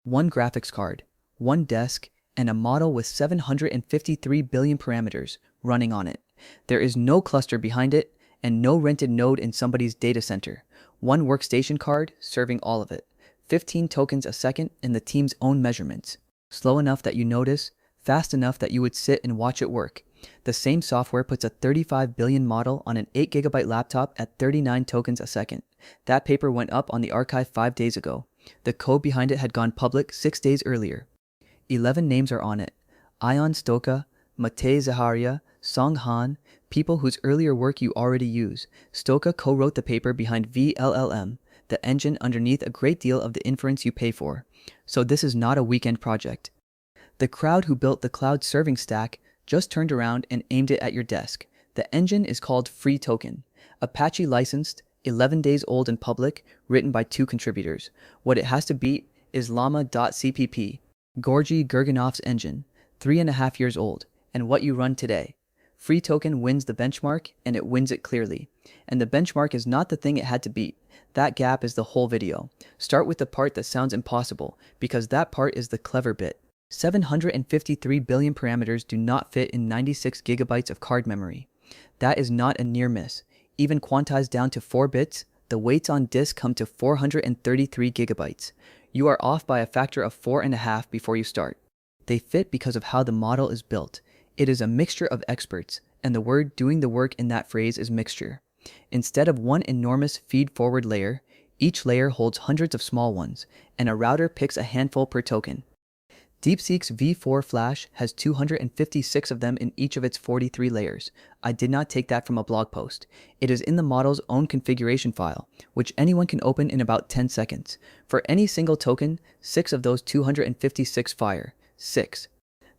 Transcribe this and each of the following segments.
one graphics card, one desk, and a model with 753 billion parameters running on it. There is no cluster behind it and no rented node in somebody's data center. One workstation card serving all of it. 15 tokens a second in the team's own measurements. Slow enough that you notice, fast enough that you would sit and watch it work. The same software puts a 35 billion model on an 8GB laptop at 39 tokens a second. That paper went up on the arXiv 5 days ago. The code behind it had gone public 6 days earlier. 11 names are on it. Ion Stoica, Matei Zaharia, Song Han, people whose earlier work you already use. Stoica co-wrote the paper behind VLLM, the engine underneath a great deal of the inference you pay for. So this is not a weekend project. The crowd who built the cloud serving stack just turned around and aimed it at your desk. The engine is called FreeToken, Apache licensed, 11 days old in public, written by 2 contributors. What it has to beat is llama.cpp, Georgi Gerganov's engine, 3.5 years old, and what you run today. FreeToken wins the benchmark, and it wins it clearly. And the benchmark is not the thing it had to beat. That gap is the whole video. Start with the part that sounds impossible, because that part is the clever bit. 753 billion parameters do not fit in 96 gigabytes of card memory. That is not a near miss. Even quantized down to 4 bits, the weights on disk come to 433 gigabytes. You are off by a factor of 4.5 before you start. They fit because of how the model is built. It is a mixture of experts, and the word doing the work in that phrase is mixture. Instead of one enormous feed-forward layer, each layer holds hundreds of small ones, and a router picks a handful per token. DeepSeek's V4 Flash has 256 of them in each of its 43 layers. I did not take that from a blog post. It is in the model's own configuration file, which anyone can open in about 10 seconds. For any single token, 6 of those 256 fire. 6.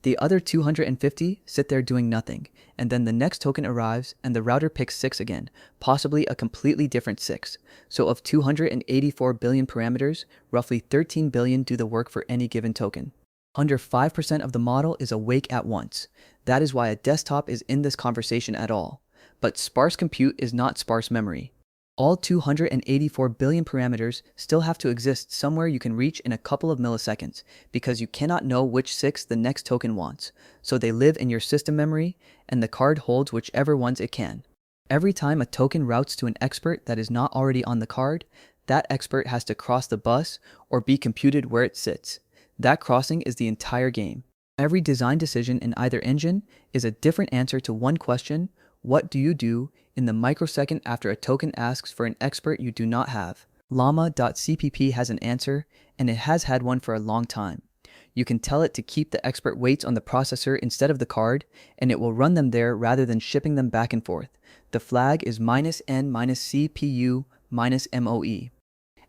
The other 250 sit there doing nothing, and then the next token arrives and the router picks 6 again, possibly a completely different 6. So of 284 billion parameters, roughly 13 billion do the work for any given token. Under 5% of the model is awake at once. That is why a desktop is in this conversation at all. But sparse compute is not sparse memory. All 284 billion parameters still have to exist somewhere you can reach in a couple of milliseconds, because you cannot know which 6 the next token wants. So they live in your system memory, and the card holds whichever ones it can. Every time a token routes to an expert that is not already on the card, that expert has to cross the bus or be computed where it sits. That crossing is the entire game. Every design decision in either engine is a different answer to one question: what do you do in the microsecond after a token asks for an expert you do not have? llama.cpp has an answer, and it has had one for a long time. You can tell it to keep the expert weights on the processor instead of the card, and it will run them there rather than shipping them back and forth. The flag is -n-cpu-moe.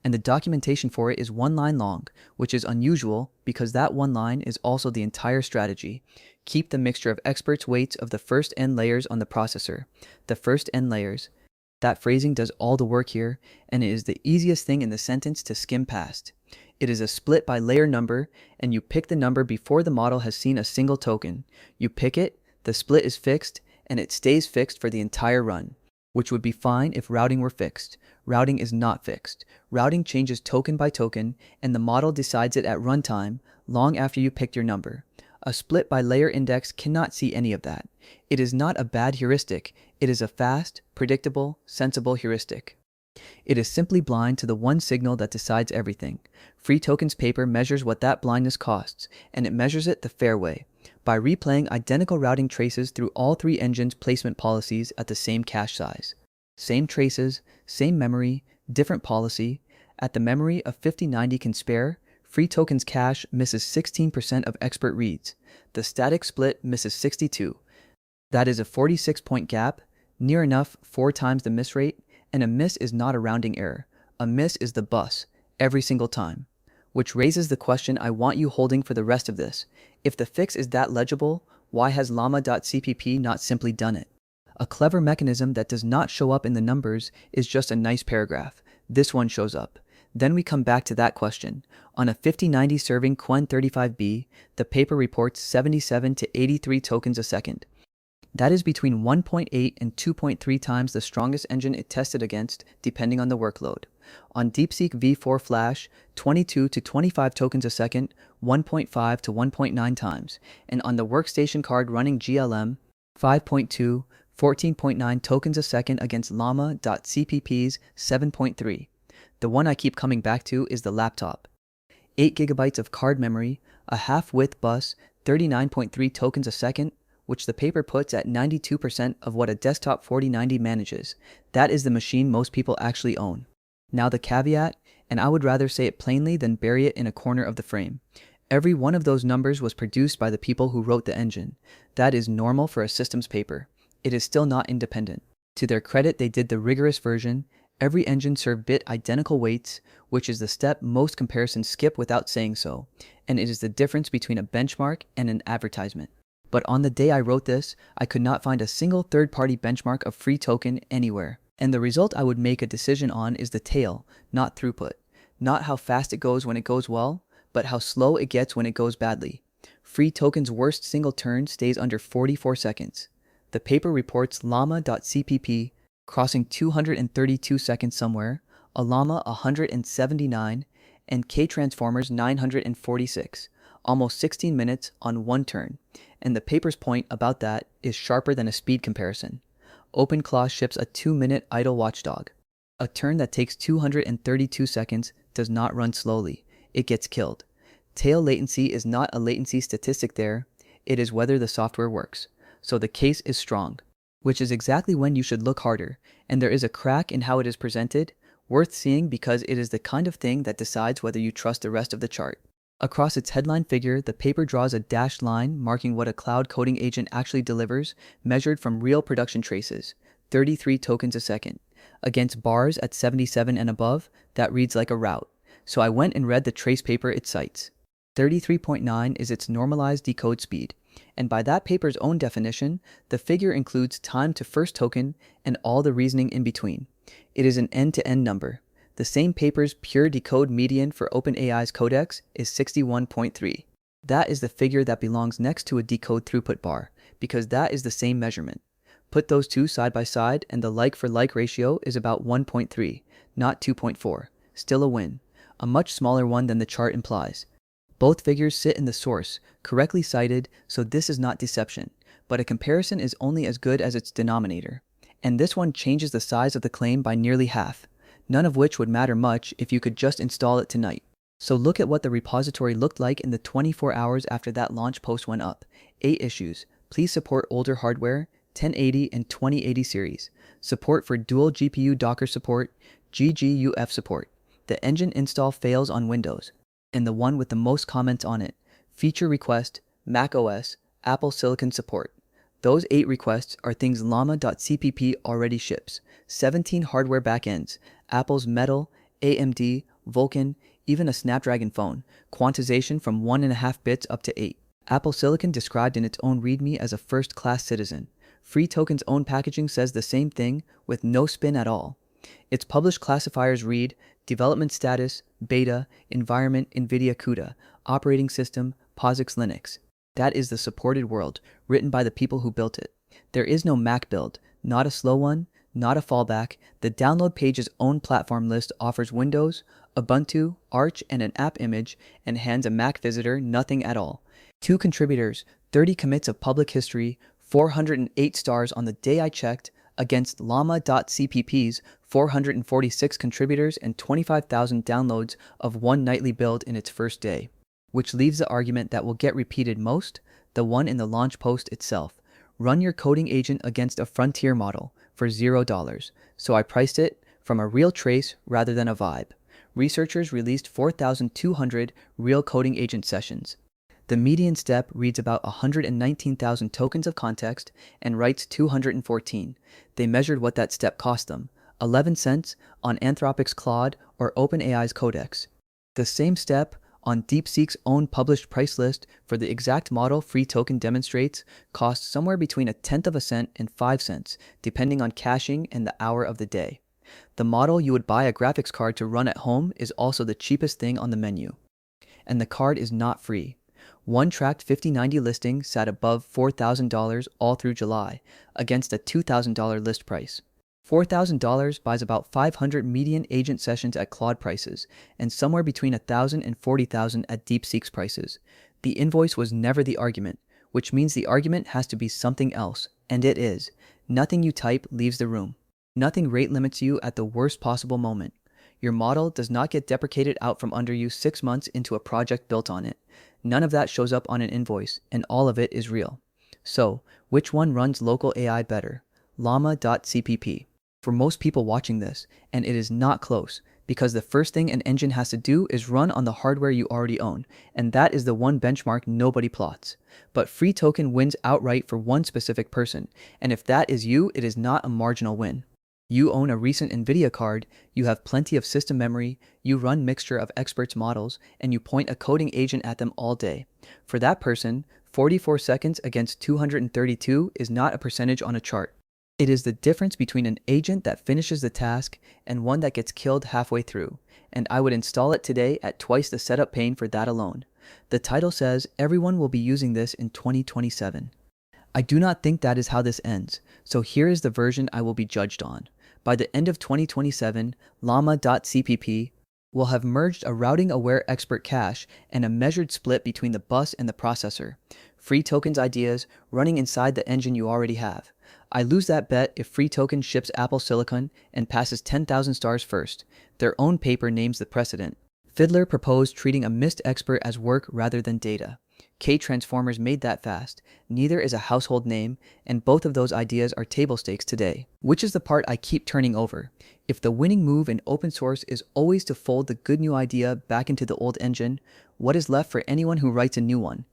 And the documentation for it is 1 line long, which is unusual because that 1 line is also the entire strategy. Keep the mixture of experts' weights of the first n layers on the processor. The first n layers. That phrasing does all the work here, and it is the easiest thing in the sentence to skim past. It is a split by layer number, and you pick the number before the model has seen a single token. You pick it, the split is fixed, and it stays fixed for the entire run, which would be fine if routing were fixed. Routing is not fixed. Routing changes token by token, and the model decides it at runtime, long after you picked your number. A split by layer index cannot see any of that. It is not a bad heuristic. It is a fast, predictable, sensible heuristic. It is simply blind to the one signal that decides everything. FreeToken's paper measures what that blindness costs, and it measures it the fair way, by replaying identical routing traces through all 3 engines' placement policies at the same cache size. Same traces, same memory, different policy. At the memory of 5090 can spare, FreeToken's cache misses 16% of expert reads. The static split misses 62. That is a 46-point gap, near enough 4 times the miss rate, and a miss is not a rounding error. A miss is the bus, every single time. Which raises the question I want you holding for the rest of this. If the fix is that legible, why has llama.cpp not simply done it? A clever mechanism that does not show up in the numbers is just a nice paragraph. This one shows up. Then we come back to that question. On a 5090 serving Qwen 35B, the paper reports 77 to 83 tokens a second. That is between 1.8 and 2.3 times the strongest engine it tested against, depending on the workload. On DeepSeek V4 Flash, 22 to 25 tokens a second, 1.5 to 1.9 times, and on the workstation card running GLM, 5.2, 14.9 tokens a second against llama.cpp's 7.3. The one I keep coming back to is the laptop. 8 gigabytes of card memory, a half-width bus, 39.3 tokens a second, which the paper puts at 92% of what a desktop 4090 manages. That is the machine most people actually own. Now the caveat, and I would rather say it plainly than bury it in a corner of the frame. Every one of those numbers was produced by the people who wrote the engine. That is normal for a systems paper. It is still not independent. To their credit, they did the rigorous version. Every engine served bit identical weights, which is the step most comparisons skip without saying so, and it is the difference between a benchmark and an advertisement. But on the day I wrote this, I could not find a single third-party benchmark of FreeToken anywhere. And the result I would make a decision on is the tail, not throughput. Not how fast it goes when it goes well, but how slow it gets when it goes badly. FreeToken's worst single turn stays under 44 seconds. The paper reports llama.cpp crossing 232 seconds somewhere, a llama 179, and K-transformers 946, almost 16 minutes on one turn. And the paper's point about that is sharper than a speed comparison. OpenClaw ships a 2-minute idle watchdog. A turn that takes 232 seconds does not run slowly. It gets killed. Tail latency is not a latency statistic there. It is whether the software works. So the case is strong, which is exactly when you should look harder. And there is a crack in how it is presented, worth seeing because it is the kind of thing that decides whether you trust the rest of the chart. Across its headline figure, the paper draws a dashed line marking what a cloud coding agent actually delivers, measured from real production traces, 33 tokens a second. Against bars at 77 and above, that reads like a route. So I went and read the trace paper it cites. 33.9 is its normalized decode speed, and by that paper's own definition, the figure includes time to first token and all the reasoning in between. It is an end-to-end number. The same paper's pure decode median for OpenAI's codex is 61.3. That is the figure that belongs next to a decode throughput bar, because that is the same measurement. Put those two side by side and the like-for-like ratio is about 1.3, not 2.4. Still a win. A much smaller one than the chart implies. Both figures sit in the source, correctly cited, so this is not deception, but a comparison is only as good as its denominator. And this one changes the size of the claim by nearly half. None of which would matter much if you could just install it tonight. So look at what the repository looked like in the 24 hours after that launch post went up. 8 issues. Please support older hardware, 1080 and 2080 series. Support for dual GPU Docker support, GGUF support. The engine install fails on Windows. And the one with the most comments on it. Feature request, Mac OS, Apple Silicon support. Those 8 requests are things llama.cpp already ships. 17 hardware backends, Apple's Metal, AMD, Vulkan, even a Snapdragon phone, quantization from 1.5 bits up to 8. Apple Silicon described in its own README as a first-class citizen. FreeToken's own packaging says the same thing with no spin at all. Its published classifiers read development status, beta, environment, NVIDIA CUDA, operating system, POSIX Linux. That is the supported world, written by the people who built it. There is no Mac build, not a slow one, not a fallback. The download page's own platform list offers Windows, Ubuntu, Arch, and an app image, and hands a Mac visitor nothing at all. 2 contributors, 30 commits of public history, 408 stars on the day I checked, against llama.cpp's 446 contributors and 25,000 downloads of one nightly build in its first day. Which leaves the argument that will get repeated most, the one in the launch post itself. Run your coding agent against a frontier model for $0, so I priced it from a real trace rather than a vibe. Researchers released 4,200 real coding agent sessions. The median step reads about 119,000 tokens of context and writes 214. They measured what that step cost them, 11 cents on Anthropic's Claude or OpenAI's Codex. The same step on DeepSeek's own published price list for the exact model FreeToken demonstrates costs somewhere between 1/10 of a cent and 5 cents, depending on caching and the hour of the day. The model you would buy a graphics card to run at home is also the cheapest thing on the menu. And the card is not free. One tracked 5090 listing sat above $4,000 all through July, against a $2,000 list price. $4,000 buys about 500 median agent sessions at Claude prices, and somewhere between 1,000 and 40,000 at DeepSeek's prices. The invoice was never the argument, which means the argument has to be something else, and it is. Nothing you type leaves the room. Nothing rate limits you at the worst possible moment. Your model does not get deprecated out from under you 6 months into a project built on it. None of that shows up on an invoice, and all of it is real. So, which one runs local AI better? llama.cpp. For most people watching this, and it is not close, because the first thing an engine has to do is run on the hardware you already own, and that is the one benchmark nobody plots. But FreeToken wins outright for one specific person, and if that is you, it is not a marginal win. You own a recent NVIDIA card, you have plenty of system memory, you run mixture of experts models, and you point a coding agent at them all day. For that person, 44 seconds against 232 is not a percentage on a chart. It is the difference between an agent that finishes the task and one that gets killed halfway through, and I would install it today at twice the setup pain for that alone. The title says everyone will be using this in 2027. I do not think that is how this ends, so here is the version I will be judged on. By the end of 2027, llama.cpp will have merged a routing-aware expert cache and a measured split between the bus and the processor. FreeToken's ideas running inside the engine you already have. I lose that bet if FreeToken ships Apple Silicon and passes 10,000 stars first. Their own paper names the precedent. Fiddler proposed treating a missed expert as work rather than data. K-Transformers made that fast. Neither is a household name, and both of those ideas are table stakes today. Which is the part I keep turning over. If the winning move in open source is always to fold the good new idea back into the old engine, what is left for anyone who writes a new one?